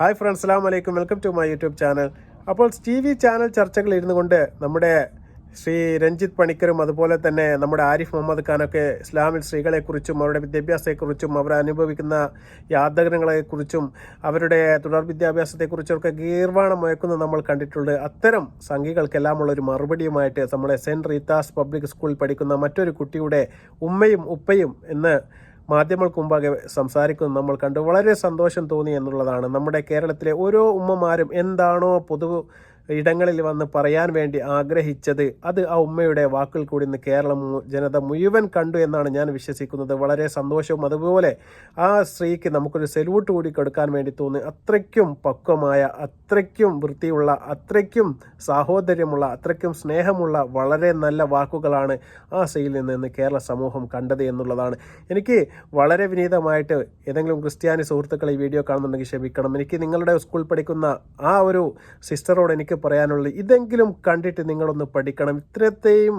Hi friends, അസ്സലാമു അലൈക്കും. Welcome to my YouTube channel. അപ്പോൾ TV ചാനൽ ചർച്ചകളിൽ ഇരുന്നു കൊണ്ട് നമ്മുടെ ശ്രീ രഞ്ജിത്ത് പണിക്കരും അതുപോലെ തന്നെ നമ്മുടെ ആരിഫ് മുഹമ്മദ് ഖാനൊക്കെ ഇസ്ലാമിൽ സ്ത്രീകളെക്കുറിച്ചും അവരുടെ വിദ്യാഭ്യാസത്തെക്കുറിച്ചും അവർ അനുഭവിക്കുന്ന യാതനകളെക്കുറിച്ചും അവരുടെ തുടർ വിദ്യാഭ്യാസത്തെക്കുറിച്ചൊക്കെ ഗീർവാണം മുഴക്കുന്നത് നമ്മൾ കണ്ടിട്ടുണ്ട്. അത്തരം സംഘികൾക്കെല്ലാമുള്ള ഒരു മറുപടിയുമായിട്ട് നമ്മുടെ സെൻറ്റ് റീത്താസ് പബ്ലിക് സ്കൂളിൽ പഠിക്കുന്ന മറ്റൊരു കുട്ടിയുടെ ഉമ്മയും ഉപ്പയും എന്ന് മാധ്യമങ്ങൾക്ക് മുമ്പാകെ സംസാരിക്കുന്നത് നമ്മൾ കണ്ടു. വളരെ സന്തോഷം തോന്നി എന്നുള്ളതാണ്. നമ്മുടെ കേരളത്തിലെ ഓരോ ഉമ്മമാരും എന്താണോ പൊതു ഇടങ്ങളിൽ വന്ന് പറയാൻ വേണ്ടി ആഗ്രഹിച്ചത് അത് ആ ഉമ്മയുടെ വാക്കുകൾ കൂടി ഇന്ന് കേരളം ജനത മുഴുവൻ കണ്ടു എന്നാണ് ഞാൻ വിശ്വസിക്കുന്നത്. വളരെ സന്തോഷവും അതുപോലെ ആ സ്ത്രീക്ക് നമുക്കൊരു സെല്യൂട്ട് കൂടി കൊടുക്കാൻ വേണ്ടി തോന്നി. അത്രയ്ക്കും പക്വമായ, അത്രയ്ക്കും വൃത്തിയുള്ള, അത്രയ്ക്കും സാഹോദര്യമുള്ള, അത്രയ്ക്കും സ്നേഹമുള്ള വളരെ നല്ല വാക്കുകളാണ് ആ സ്ത്രീയിൽ നിന്ന് കേരള സമൂഹം കണ്ടത് എന്നുള്ളതാണ്. എനിക്ക് വളരെ വിനീതമായിട്ട് ഏതെങ്കിലും ക്രിസ്ത്യാനി സുഹൃത്തുക്കൾ ഈ വീഡിയോ കാണുന്നുണ്ടെങ്കിൽ ക്ഷമിക്കണം. എനിക്ക് നിങ്ങളുടെ സ്കൂളിൽ പഠിക്കുന്ന ആ ഒരു സിസ്റ്ററോട് എനിക്ക് പറയാനുള്ളത്, ഇതെങ്കിലും കണ്ടിട്ട് നിങ്ങളൊന്ന് പഠിക്കണം. ഇത്രത്തെയും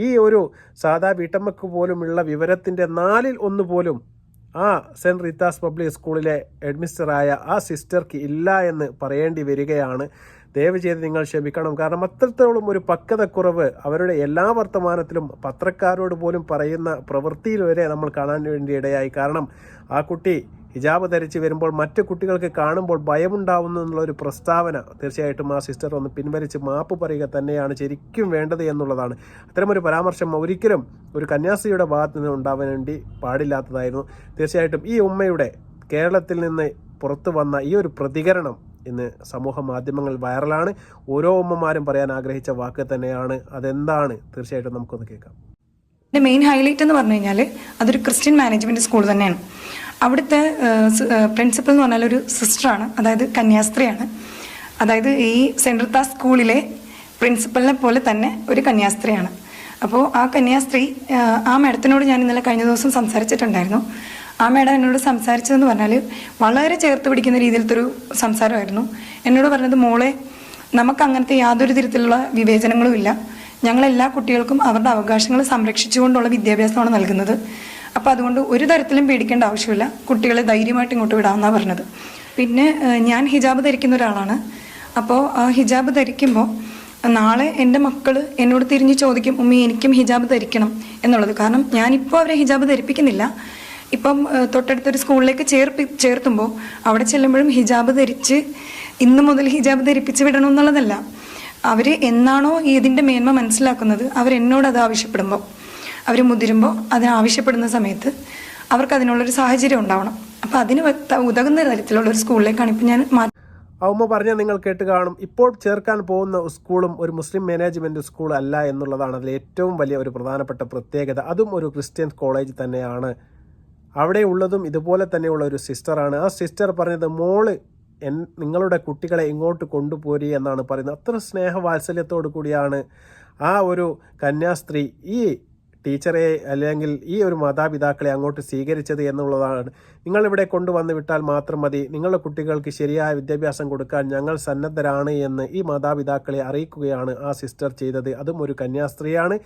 ഈ ഒരു സാധാ വീട്ടമ്മക്ക് പോലുമുള്ള വിവരത്തിൻ്റെ 1/4 പോലും ആ സെൻറ്റ് റീത്താസ് പബ്ലിക് സ്കൂളിലെ ഹെഡ്മിസ്റ്ററായ ആ സിസ്റ്റർക്ക് ഇല്ല എന്ന് പറയേണ്ടി വരികയാണ്. ദയവ് ചെയ്ത് നിങ്ങൾ ക്ഷമിക്കണം. കാരണം അത്രത്തോളം ഒരു പക്വതക്കുറവ് അവരുടെ എല്ലാ വർത്തമാനത്തിലും പത്രക്കാരോട് പോലും പറയുന്ന പ്രവൃത്തിയിൽ വരെ നമ്മൾ കാണാൻ വേണ്ടി ഇടയായി. കാരണം ആ കുട്ടി ഹിജാബ് ധരിച്ച് വരുമ്പോൾ മറ്റു കുട്ടികൾക്ക് കാണുമ്പോൾ ഭയമുണ്ടാവുന്നു എന്നുള്ളൊരു പ്രസ്താവന തീർച്ചയായിട്ടും ആ സിസ്റ്റർ ഒന്ന് പിൻവലിച്ച് മാപ്പ് പറയുക തന്നെയാണ് ശരിക്കും വേണ്ടത് എന്നുള്ളതാണ്. അത്തരമൊരു പരാമർശം ഒരിക്കലും ഒരു കന്യാസ്ത്രീയുടെ ഭാഗത്ത് നിന്ന് ഉണ്ടാവാൻ വേണ്ടി പാടില്ലാത്തതായിരുന്നു. തീർച്ചയായിട്ടും ഈ ഉമ്മയുടെ കേരളത്തിൽ നിന്ന് പുറത്തു വന്ന ഈ ഒരു പ്രതികരണം ഇന്ന് സമൂഹ മാധ്യമങ്ങളിൽ വൈറലാണ്. ഓരോ ഉമ്മമാരും പറയാൻ ആഗ്രഹിച്ച വാക്ക് തന്നെയാണ്. അതെന്താണ് തീർച്ചയായിട്ടും നമുക്കൊന്ന് കേൾക്കാം. മെയിൻ ഹൈലൈറ്റ് എന്ന് പറഞ്ഞു കഴിഞ്ഞാൽ അതൊരു ക്രിസ്ത്യൻ മാനേജ്മെന്റ് സ്കൂൾ തന്നെയാണ്. അവിടുത്തെ പ്രിൻസിപ്പൽ എന്ന് പറഞ്ഞാൽ ഒരു സിസ്റ്ററാണ്, അതായത് കന്യാസ്ത്രീയാണ്. അതായത് ഈ സെൻറ്റ് റീത്താസ് സ്കൂളിലെ പ്രിൻസിപ്പലിനെ പോലെ തന്നെ ഒരു കന്യാസ്ത്രീയാണ്. അപ്പോൾ ആ കന്യാസ്ത്രീ ആ മാഡത്തിനോട് ഞാൻ ഇന്നലെ കഴിഞ്ഞ ദിവസം സംസാരിച്ചിട്ടുണ്ടായിരുന്നു. ആ മാഡം എന്നോട് സംസാരിച്ചതെന്ന് പറഞ്ഞാൽ വളരെ ചേർത്ത് പിടിക്കുന്ന രീതിയിലത്തെ ഒരു സംസാരമായിരുന്നു. എന്നോട് പറഞ്ഞത്, മോളെ, നമുക്ക് അങ്ങനത്തെ യാതൊരു തരത്തിലുള്ള വിവേചനങ്ങളും ഇല്ല. ഞങ്ങളെല്ലാ കുട്ടികൾക്കും അവരുടെ അവകാശങ്ങൾ സംരക്ഷിച്ചുകൊണ്ടുള്ള വിദ്യാഭ്യാസമാണ് നൽകുന്നത്. അപ്പോൾ അതുകൊണ്ട് ഒരു തരത്തിലും പേടിക്കേണ്ട ആവശ്യമില്ല, കുട്ടികളെ ധൈര്യമായിട്ട് ഇങ്ങോട്ട് വിടാമെന്നാണ് പറഞ്ഞത്. പിന്നെ ഞാൻ ഹിജാബ് ധരിക്കുന്ന ഒരാളാണ്. അപ്പോൾ ആ ഹിജാബ് ധരിക്കുമ്പോൾ നാളെ എൻ്റെ മക്കൾ എന്നോട് തിരിഞ്ഞ് ചോദിക്കും, ഉമ്മി എനിക്കും ഹിജാബ് ധരിക്കണം എന്നുള്ളത്. കാരണം ഞാനിപ്പോൾ അവരെ ഹിജാബ് ധരിപ്പിക്കുന്നില്ല. ഇപ്പം തൊട്ടടുത്തൊരു സ്കൂളിലേക്ക് ചേർത്തുമ്പോൾ അവിടെ ചെല്ലുമ്പോഴും ഹിജാബ് ധരിച്ച് ഇന്ന് മുതൽ ഹിജാബ് ധരിപ്പിച്ച് വിടണം എന്നുള്ളതല്ല. അവർ എന്നാണോ ഇതിൻ്റെ മേന്മ മനസ്സിലാക്കുന്നത് അവരെന്നോട് അത് ആവശ്യപ്പെടുമ്പോൾ, അവർ മുതിരുമ്പോൾ അതിനാവശ്യപ്പെടുന്ന സമയത്ത് അവർക്ക് അതിനുള്ളൊരു സാഹചര്യം ഉണ്ടാവണം. അപ്പോൾ അതിന് ഉതകുന്ന തരത്തിലുള്ള ഒരു സ്കൂളിലേക്കാണ് ഇപ്പം ഞാൻ ഉമ്മ പറഞ്ഞാൽ നിങ്ങൾ കേട്ട് കാണും. ഇപ്പോൾ ചേർക്കാൻ പോകുന്ന സ്കൂളും ഒരു മുസ്ലിം മാനേജ്മെൻറ്റ് സ്കൂൾ അല്ല എന്നുള്ളതാണ് അതിൽ ഏറ്റവും വലിയ ഒരു പ്രധാനപ്പെട്ട പ്രത്യേകത. അതും ഒരു ക്രിസ്ത്യൻ കോളേജ് തന്നെയാണ്. അവിടെ ഉള്ളതും ഇതുപോലെ തന്നെയുള്ള ഒരു സിസ്റ്ററാണ്. ആ സിസ്റ്റർ പറഞ്ഞത്, മോള് നിങ്ങളുടെ കുട്ടികളെ ഇങ്ങോട്ട് കൊണ്ടുപോരി എന്നാണ് പറയുന്നത്. അത്ര സ്നേഹവാത്സല്യത്തോടു കൂടിയാണ് ആ ഒരു കന്യാസ്ത്രീ ഈ ടീച്ചറെ അല്ലെങ്കിൽ ഈ ഒരു മാതാപിതാക്കളെ അങ്ങോട്ട് സ്വീകരിച്ചത് എന്നുള്ളതാണ്. നിങ്ങളിവിടെ കൊണ്ടുവന്ന് വിട്ടാൽ മാത്രം മതി, നിങ്ങളുടെ കുട്ടികൾക്ക് ശരിയായ വിദ്യാഭ്യാസം കൊടുക്കാൻ ഞങ്ങൾ സന്നദ്ധരാണ് എന്ന് ഈ മാതാപിതാക്കളെ അറിയിക്കുകയാണ് ആ സിസ്റ്റർ ചെയ്തത്. അതും ഒരു കന്യാസ്ത്രീയാണ്.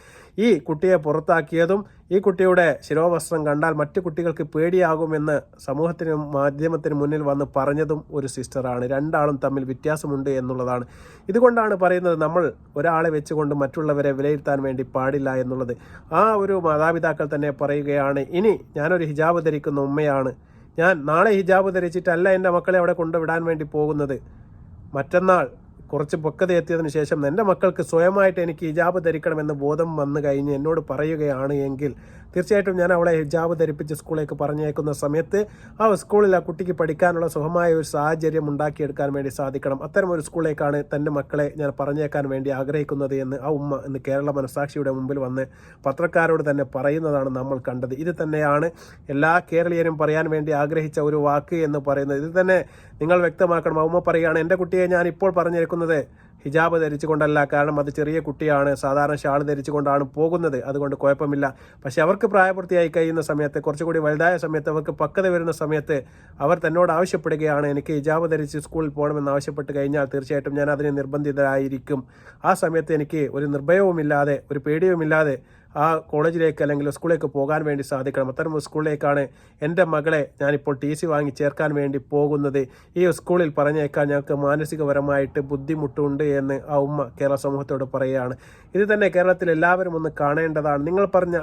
ഈ കുട്ടിയെ പുറത്താക്കിയതും ഈ കുട്ടിയുടെ ശിരോവസ്ത്രം കണ്ടാൽ മറ്റു കുട്ടികൾക്ക് പേടിയാകുമെന്ന് സമൂഹത്തിനും മാധ്യമത്തിന് മുന്നിൽ വന്ന് പറഞ്ഞതും ഒരു സിസ്റ്ററാണ്. രണ്ടാളും തമ്മിൽ വ്യത്യാസമുണ്ട് എന്നുള്ളതാണ്. ഇതുകൊണ്ടാണ് പറയുന്നത്, നമ്മൾ ഒരാളെ വെച്ചുകൊണ്ട് മറ്റുള്ളവരെ വിലയിരുത്താൻ വേണ്ടി പാടില്ല എന്നുള്ളത്. ആ ഒരു മാതാപിതാക്കൾ തന്നെ പറയുകയാണ്, ഇനി ഞാനൊരു ഹിജാബ് ധരിക്കുന്ന ഉമ്മയാണ്, ഞാൻ നാളെ ഹിജാബ് ധരിച്ചിട്ടല്ല എൻ്റെ മക്കളെ അവിടെ കൊണ്ടുവിടാൻ വേണ്ടി പോകുന്നത്. മറ്റന്നാൾ കുറച്ച് പക്വത എത്തിയതിനു ശേഷം എൻ്റെ മക്കൾക്ക് സ്വയമായിട്ട് എനിക്ക് ഹിജാബ് ധരിക്കണമെന്ന് ബോധം വന്നു കഴിഞ്ഞ് എന്നോട് പറയുകയാണ് എങ്കിൽ തീർച്ചയായിട്ടും ഞാൻ അവളെ ഹിജാബ് ധരിപ്പിച്ച് സ്കൂളിലേക്ക് പറഞ്ഞേക്കുന്ന സമയത്ത് ആ സ്കൂളിൽ ആ കുട്ടിക്ക് പഠിക്കാനുള്ള സുഖമായ ഒരു സാഹചര്യം ഉണ്ടാക്കിയെടുക്കാൻ വേണ്ടി സാധിക്കണം. അത്തരം ഒരു സ്കൂളിലേക്കാണ് തൻ്റെ മക്കളെ ഞാൻ പറഞ്ഞേക്കാൻ വേണ്ടി ആഗ്രഹിക്കുന്നത് എന്ന് ആ ഉമ്മ ഇന്ന് കേരള മനസാക്ഷിയുടെ മുമ്പിൽ വന്ന് പത്രക്കാരോട് തന്നെ പറയുന്നതാണ് നമ്മൾ കണ്ടത്. ഇത് തന്നെയാണ് എല്ലാ കേരളീയരും പറയാൻ വേണ്ടി ആഗ്രഹിച്ച ഒരു വാക്ക് എന്ന് പറയുന്നത്. ഇത് തന്നെ നിങ്ങൾ വ്യക്തമാക്കണം. ആ ഉമ്മ പറയുകയാണ്, എൻ്റെ കുട്ടിയെ ഞാൻ ഇപ്പോൾ പറഞ്ഞേക്കുന്നത് ഹിജാബ് ധരിച്ചുകൊണ്ടല്ല, കാരണം അത് ചെറിയ കുട്ടിയാണ്, സാധാരണ ഷാൾ ധരിച്ചുകൊണ്ടാണ് പോകുന്നത്, അതുകൊണ്ട് കുഴപ്പമില്ല. പക്ഷെ അവർക്ക് പ്രായപൂർത്തിയായി കഴിയുന്ന സമയത്ത്, കുറച്ചുകൂടി വലുതായ സമയത്ത്, അവർക്ക് പക്വത വരുന്ന സമയത്ത് അവർ തന്നോട് ആവശ്യപ്പെടുകയാണ്, എനിക്ക് ഹിജാബ് ധരിച്ച് സ്കൂളിൽ പോകണമെന്ന് ആവശ്യപ്പെട്ട് കഴിഞ്ഞാൽ തീർച്ചയായിട്ടും ഞാൻ അതിന് നിർബന്ധിതരായിരിക്കും. ആ സമയത്ത് എനിക്ക് ഒരു നിർഭയവുമില്ലാതെ, ഒരു പേടിയുമില്ലാതെ ആ കോളേജിലേക്ക് അല്ലെങ്കിൽ സ്കൂളിലേക്ക് പോകാൻ വേണ്ടി സാധിക്കണം. അത്തരം സ്കൂളിലേക്കാണ് എൻ്റെ മകളെ ഞാനിപ്പോൾ TC വാങ്ങി ചേർക്കാൻ വേണ്ടി പോകുന്നത്. ഈ സ്കൂളിൽ പറഞ്ഞേക്കാൻ ഞങ്ങൾക്ക് മാനസികപരമായിട്ട് ബുദ്ധിമുട്ടുണ്ട് എന്ന് ആ ഉമ്മ കേരള സമൂഹത്തോട് പറയുകയാണ്. ഇത് തന്നെ കേരളത്തിൽ എല്ലാവരും ഒന്ന് കാണേണ്ടതാണ്. നിങ്ങൾ പറഞ്ഞ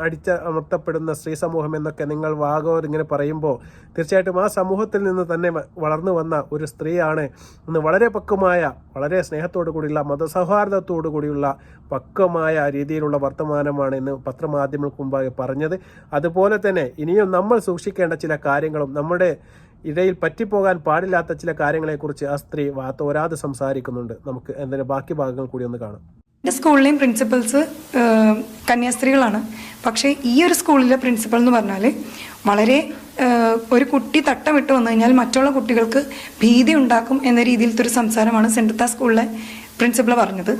അമർത്തപ്പെടുന്ന സ്ത്രീ സമൂഹം എന്നൊക്കെ നിങ്ങൾ വാഗോർ ഇങ്ങനെ പറയുമ്പോൾ തീർച്ചയായിട്ടും ആ സമൂഹത്തിൽ നിന്ന് തന്നെ വളർന്നു വന്ന ഒരു സ്ത്രീയാണ് ഇന്ന് വളരെ പക്വമായ, വളരെ സ്നേഹത്തോടു കൂടിയുള്ള, മതസൗഹാർദ്ദത്തോടു കൂടിയുള്ള പക്വമായ രീതിയിലുള്ള വർത്തമാനമാണ് ഇന്ന് പത്രമാധ്യമങ്ങൾക്ക് മുമ്പാകെ പറഞ്ഞത്. അതുപോലെ തന്നെ ഇനിയും നമ്മൾ സൂക്ഷിക്കേണ്ട ചില കാര്യങ്ങളും, നമ്മുടെ ഇടയിൽ പറ്റിപ്പോകാൻ പാടില്ലാത്ത ചില കാര്യങ്ങളെക്കുറിച്ച് ആ സ്ത്രീ തോരാതെ സംസാരിക്കുന്നുണ്ട്. നമുക്ക് എന്തിന് ബാക്കി ഭാഗങ്ങൾ കൂടി ഒന്ന് കാണാം. എൻ്റെ സ്കൂളിലെയും പ്രിൻസിപ്പൽസ് കന്യാസ്ത്രീകളാണ്. പക്ഷേ ഈ ഒരു സ്കൂളിലെ പ്രിൻസിപ്പൽ എന്ന് പറഞ്ഞാൽ വളരെ ഒരു കുട്ടി തട്ടമിട്ട് വന്നു കഴിഞ്ഞാൽ മറ്റുള്ള കുട്ടികൾക്ക് ഭീതി ഉണ്ടാക്കും എന്ന രീതിയിലത്തെ ഒരു സംസാരമാണ് സെൻറ് റീത്ത സ്കൂളിലെ പ്രിൻസിപ്പൽ പറഞ്ഞത്.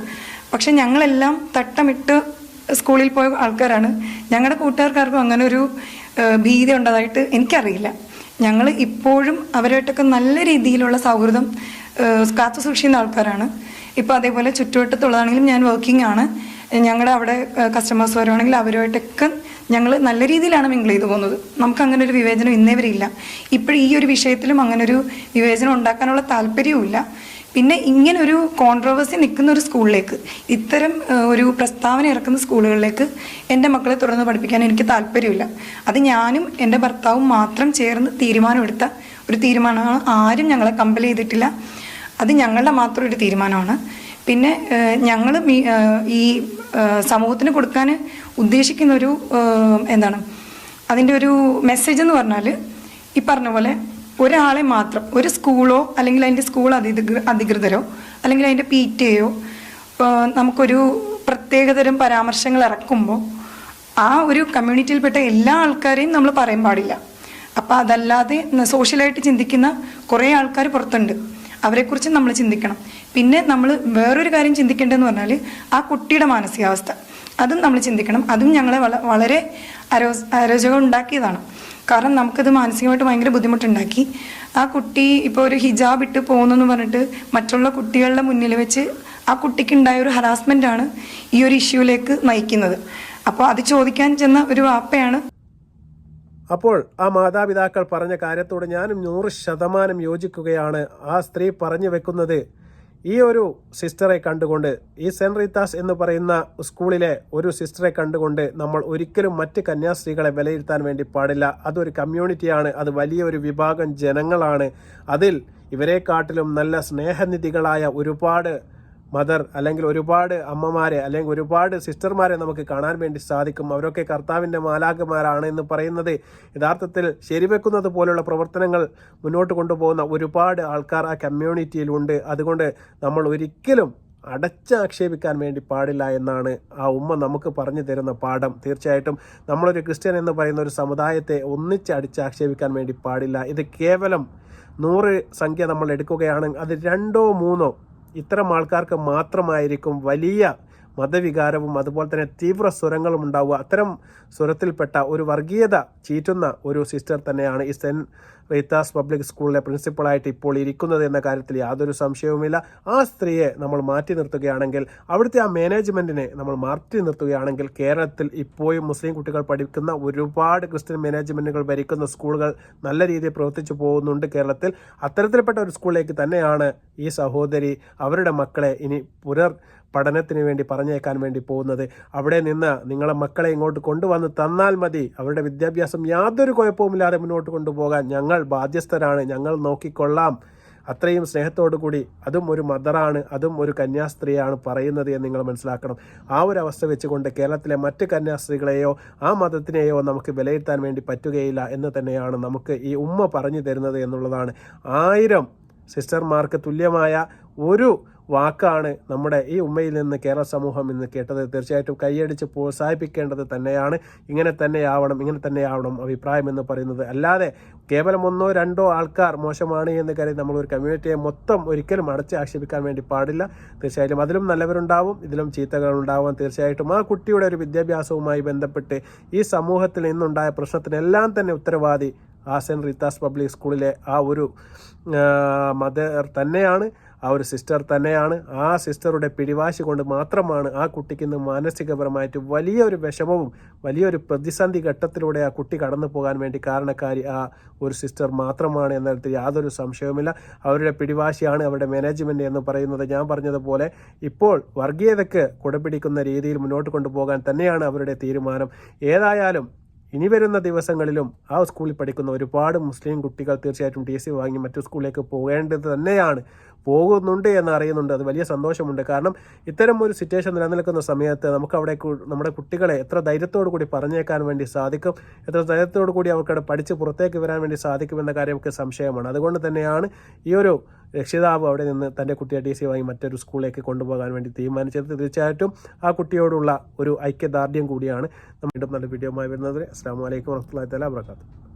പക്ഷെ ഞങ്ങളെല്ലാം തട്ടമിട്ട് സ്കൂളിൽ പോയ ആൾക്കാരാണ്. ഞങ്ങളുടെ കൂട്ടുകാർക്കാർക്കും അങ്ങനെ ഒരു ഭീതി ഉണ്ടതായിട്ട് എനിക്കറിയില്ല. ഞങ്ങൾ ഇപ്പോഴും അവരായിട്ടൊക്കെ നല്ല രീതിയിലുള്ള സൗഹൃദം കാത്തു സൂക്ഷിക്കുന്ന ആൾക്കാരാണ്. ഇപ്പോൾ അതേപോലെ ചുറ്റുവട്ടത്തുള്ളതാണെങ്കിലും ഞാൻ വർക്കിംഗ് ആണ്. ഞങ്ങളുടെ അവിടെ കസ്റ്റമേഴ്സ് വരുവാണെങ്കിൽ അവരുമായിട്ടൊക്കെ ഞങ്ങൾ നല്ല രീതിയിലാണ് മിങ്കിൾ ചെയ്തു പോകുന്നത്. നമുക്ക് അങ്ങനെ ഒരു വിവേചനം ഇന്നേ വരെ ഇല്ല. ഇപ്പോഴും ഈ ഒരു വിഷയത്തിലും അങ്ങനെ ഒരു വിവേചനം ഉണ്ടാക്കാനുള്ള താല്പര്യവുമില്ല. പിന്നെ ഇങ്ങനൊരു കോൺട്രവേഴ്സി നിൽക്കുന്ന ഒരു സ്കൂളിലേക്ക്, ഇത്തരം ഒരു പ്രസ്താവന ഇറക്കുന്ന സ്കൂളുകളിലേക്ക് എൻ്റെ മക്കളെ തുടർന്ന് പഠിപ്പിക്കാൻ എനിക്ക് താല്പര്യമില്ല. അത് ഞാനും എൻ്റെ ഭർത്താവും മാത്രം ചേർന്ന് തീരുമാനമെടുത്ത ഒരു തീരുമാനമാണ്. ആരും ഞങ്ങളെ കമ്പൽ ചെയ്തിട്ടില്ല. അത് ഞങ്ങളുടെ മാത്രം ഒരു തീരുമാനമാണ്. പിന്നെ ഞങ്ങൾ ഈ സമൂഹത്തിന് കൊടുക്കാൻ ഉദ്ദേശിക്കുന്ന ഒരു എന്താണ് അതിൻ്റെ ഒരു മെസ്സേജ് എന്ന് പറഞ്ഞാൽ, ഈ പറഞ്ഞ പോലെ ഒരാളെ മാത്രം, ഒരു സ്കൂളോ അല്ലെങ്കിൽ അതിൻ്റെ സ്കൂൾ അധികൃതരോ അല്ലെങ്കിൽ അതിൻ്റെ PTA നമുക്കൊരു പ്രത്യേകതരം പരാമർശങ്ങൾ ഇറക്കുമ്പോൾ ആ ഒരു കമ്മ്യൂണിറ്റിയിൽപ്പെട്ട എല്ലാ ആൾക്കാരെയും നമ്മൾ പറയാൻ പാടില്ല. അപ്പോൾ അതല്ലാതെ സോഷ്യലായിട്ട് ചിന്തിക്കുന്ന കുറേ ആൾക്കാർ പുറത്തുണ്ട്. അവരെക്കുറിച്ച് നമ്മൾ ചിന്തിക്കണം. പിന്നെ നമ്മൾ വേറൊരു കാര്യം ചിന്തിക്കേണ്ടതെന്ന് പറഞ്ഞാൽ ആ കുട്ടിയുടെ മാനസികാവസ്ഥ, അതും നമ്മൾ ചിന്തിക്കണം. അതും ഞങ്ങളെ വളരെ അരോചകം ഉണ്ടാക്കിയതാണ്. കാരണം നമുക്കത് മാനസികമായിട്ട് ഭയങ്കര ബുദ്ധിമുട്ടുണ്ടാക്കി. ആ കുട്ടി ഇപ്പോൾ ഒരു ഹിജാബ് ഇട്ട് പോകുന്നെന്ന് പറഞ്ഞിട്ട് മറ്റുള്ള കുട്ടികളുടെ മുന്നിൽ വെച്ച് ആ കുട്ടിക്കുണ്ടായ ഒരു ഹറാസ്മെൻ്റാണ് ഈ ഒരു ഇഷ്യൂലേക്ക് നയിക്കുന്നത്. അപ്പോൾ അത് ചോദിക്കാൻ ചെന്ന ഒരു വാപ്പയാണ്. അപ്പോൾ ആ മാതാപിതാക്കൾ പറഞ്ഞ കാര്യത്തോട് ഞാനും 100% യോജിക്കുകയാണ്. ആ സ്ത്രീ പറഞ്ഞു വെക്കുന്നത്, ഈ ഒരു സിസ്റ്ററെ കണ്ടുകൊണ്ട്, ഈ സെൻറ് റീത്താസ് എന്ന് പറയുന്ന സ്കൂളിലെ ഒരു സിസ്റ്ററെ കണ്ടുകൊണ്ട് നമ്മൾ ഒരിക്കലും മറ്റ് കന്യാസ്ത്രീകളെ വിലയിരുത്താൻ വേണ്ടി പാടില്ല. അതൊരു കമ്മ്യൂണിറ്റിയാണ്, അത് വലിയൊരു വിഭാഗം ജനങ്ങളാണ്. അതിൽ ഇവരെക്കാട്ടിലും നല്ല സ്നേഹനിധികളായ ഒരുപാട് മദർ അല്ലെങ്കിൽ ഒരുപാട് അമ്മമാരെ അല്ലെങ്കിൽ ഒരുപാട് സിസ്റ്റർമാരെ നമുക്ക് കാണാൻ വേണ്ടി സാധിക്കും. അവരൊക്കെ കർത്താവിൻ്റെ മാലാഖമാരാണ് എന്ന് പറയുന്നത് യഥാർത്ഥത്തിൽ ശരിവെക്കുന്നത് പോലുള്ള പ്രവർത്തനങ്ങൾ മുന്നോട്ട് കൊണ്ടുപോകുന്ന ഒരുപാട് ആൾക്കാർ ആ കമ്മ്യൂണിറ്റിയിലുണ്ട്. അതുകൊണ്ട് നമ്മൾ ഒരിക്കലും അടച്ചാക്ഷേപിക്കാൻ വേണ്ടി പാടില്ല എന്നാണ് ആ ഉമ്മ നമുക്ക് പറഞ്ഞു തരുന്ന പാഠം. തീർച്ചയായിട്ടും നമ്മളൊരു ക്രിസ്ത്യൻ എന്ന് പറയുന്ന ഒരു സമുദായത്തെ ഒന്നിച്ച് അടിച്ചാക്ഷേപിക്കാൻ വേണ്ടി പാടില്ല. ഇത് കേവലം 100 സംഖ്യ നമ്മൾ എടുക്കുകയാണെങ്കിൽ അത് 2 or 3 ഇത്തരം ആൾക്കാർക്ക് മാത്രമായിരിക്കും വലിയ മതവികാരവും അതുപോലെ തന്നെ തീവ്ര സ്വരങ്ങളും ഉണ്ടാവുക. അത്തരം സ്വരത്തിൽപ്പെട്ട ഒരു വർഗീയത ചീറ്റുന്ന ഒരു സിസ്റ്റർ തന്നെയാണ് ഈ സെൻറ് റീത്താസ് പബ്ലിക് സ്കൂളിലെ പ്രിൻസിപ്പളായിട്ട് ഇപ്പോൾ ഇരിക്കുന്നത് എന്ന കാര്യത്തിൽ യാതൊരു സംശയവുമില്ല. ആ സ്ത്രീയെ നമ്മൾ മാറ്റി നിർത്തുകയാണെങ്കിൽ, അവിടുത്തെ ആ മാനേജ്മെൻറ്റിനെ നമ്മൾ മാറ്റി നിർത്തുകയാണെങ്കിൽ, കേരളത്തിൽ ഇപ്പോഴും മുസ്ലിം കുട്ടികൾ പഠിക്കുന്ന ഒരുപാട് ക്രിസ്ത്യൻ മാനേജ്മെൻറ്റുകൾ ഭരിക്കുന്ന സ്കൂളുകൾ നല്ല രീതിയിൽ പ്രവർത്തിച്ചു പോകുന്നുണ്ട് കേരളത്തിൽ. അത്തരത്തിൽപ്പെട്ട ഒരു സ്കൂളിലേക്ക് തന്നെയാണ് ഈ സഹോദരി അവരുടെ മക്കളെ ഇനി പഠനത്തിന് വേണ്ടി പറഞ്ഞേക്കാൻ വേണ്ടി പോകുന്നത്. അവിടെ നിന്ന് നിങ്ങളെ മക്കളെ ഇങ്ങോട്ട് കൊണ്ടുവന്ന് തന്നാൽ മതി, അവരുടെ വിദ്യാഭ്യാസം യാതൊരു കുഴപ്പവുമില്ലാതെ മുന്നോട്ട് കൊണ്ടുപോകാൻ ഞങ്ങൾ ബാധ്യസ്ഥരാണ്, ഞങ്ങൾ നോക്കിക്കൊള്ളാം. അത്രയും സ്നേഹത്തോടു കൂടി, അതും ഒരു മദറാണ്, അതും ഒരു കന്യാസ്ത്രീയാണ് പറയുന്നത് എന്ന് നിങ്ങൾ മനസ്സിലാക്കണം. ആ ഒരു അവസ്ഥ വെച്ചുകൊണ്ട് കേരളത്തിലെ മറ്റ് കന്യാസ്ത്രീകളെയോ ആ മതത്തിനെയോ നമുക്ക് വിലയിരുത്താൻ വേണ്ടി പറ്റുകയില്ല എന്ന് തന്നെയാണ് നമുക്ക് ഈ ഉമ്മ പറഞ്ഞു തരുന്നത് എന്നുള്ളതാണ്. 1000 സിസ്റ്റർമാർക്ക് തുല്യമായ ഒരു വാക്കാണ് നമ്മുടെ ഈ ഉമ്മയിൽ നിന്ന് കേരള സമൂഹം ഇന്ന് കേട്ടത്. തീർച്ചയായിട്ടും കൈയടിച്ച് പ്രോത്സാഹിപ്പിക്കേണ്ടത് തന്നെയാണ്. ഇങ്ങനെ തന്നെയാവണം അഭിപ്രായം എന്ന് പറയുന്നത്. അല്ലാതെ കേവലം 1 or 2 ആൾക്കാർ മോശമാണ് എന്ന് കരുതി നമ്മളൊരു കമ്മ്യൂണിറ്റിയെ മൊത്തം ഒരിക്കലും അടച്ച് ആക്ഷേപിക്കാൻ വേണ്ടി പാടില്ല. തീർച്ചയായിട്ടും അതിലും നല്ലവരുണ്ടാവും, ഇതിലും ചീത്തകളുണ്ടാവാം. തീർച്ചയായിട്ടും ആ കുട്ടിയുടെ ഒരു വിദ്യാഭ്യാസവുമായി ബന്ധപ്പെട്ട് ഈ സമൂഹത്തിൽ നിന്നുണ്ടായ പ്രശ്നത്തിനെല്ലാം തന്നെ ഉത്തരവാദി ആ സെൻറ്റ് റീത്താസ് പബ്ലിക് സ്കൂളിലെ ആ ഒരു മദർ തന്നെയാണ്, ആ ഒരു സിസ്റ്റർ തന്നെയാണ്. ആ സിസ്റ്ററുടെ പിടിവാശി കൊണ്ട് മാത്രമാണ് ആ കുട്ടിക്ക് ഇന്ന് മാനസികപരമായിട്ട് വലിയൊരു വിഷമവും വലിയൊരു പ്രതിസന്ധി ഘട്ടത്തിലൂടെ ആ കുട്ടി കടന്നു പോകാൻ വേണ്ടി കാരണക്കാരി ആ ഒരു സിസ്റ്റർ മാത്രമാണ് എന്നതിൽ യാതൊരു സംശയവുമില്ല. അവരുടെ പിടിവാശിയാണ് അവരുടെ മാനേജ്മെൻറ്റ് എന്ന് പറയുന്നത്. ഞാൻ പറഞ്ഞതുപോലെ ഇപ്പോൾ വർഗീയതയ്ക്ക് കുടപിടിക്കുന്ന രീതിയിൽ മുന്നോട്ട് കൊണ്ടുപോകാൻ തന്നെയാണ് അവരുടെ തീരുമാനം. ഏതായാലും ഇനി വരുന്ന ദിവസങ്ങളിലും ആ സ്കൂളിൽ പഠിക്കുന്ന ഒരുപാട് മുസ്ലിം കുട്ടികൾ തീർച്ചയായിട്ടും TC വാങ്ങി മറ്റു സ്കൂളിലേക്ക് പോകേണ്ടത് തന്നെയാണ്. പോകുന്നുണ്ട് എന്ന് അറിയുന്നുണ്ട്. അത് വലിയ സന്തോഷമുണ്ട്. കാരണം ഇത്തരം ഒരു സിറ്റുവേഷൻ നിലനിൽക്കുന്ന സമയത്ത് നമുക്ക് അവിടെ നമ്മുടെ കുട്ടികളെ എത്ര ധൈര്യത്തോടു കൂടി പറഞ്ഞേക്കാൻ വേണ്ടി സാധിക്കും, എത്ര ധൈര്യത്തോടു കൂടി അവർക്കവിടെ പഠിച്ച് പുറത്തേക്ക് വരാൻ വേണ്ടി സാധിക്കുമെന്ന കാര്യം നമുക്ക് സംശയമാണ്. അതുകൊണ്ട് തന്നെയാണ് ഈ ഒരു രക്ഷിതാവ് അവിടെ നിന്ന് തൻ്റെ കുട്ടിയെ TC വാങ്ങി മറ്റൊരു സ്കൂളിലേക്ക് കൊണ്ടുപോകാൻ വേണ്ടി തീരുമാനിച്ചത്. തീർച്ചയായിട്ടും ആ കുട്ടിയോടുള്ള ഒരു ഐക്യദാർഢ്യം കൂടിയാണ്. വീണ്ടും നല്ല വീഡിയോ ആയി വരുന്നത്. അസ്സലാമു അലൈക്കും വറഹ്മത്തുള്ളാഹി തആല വബറകാതുഹു.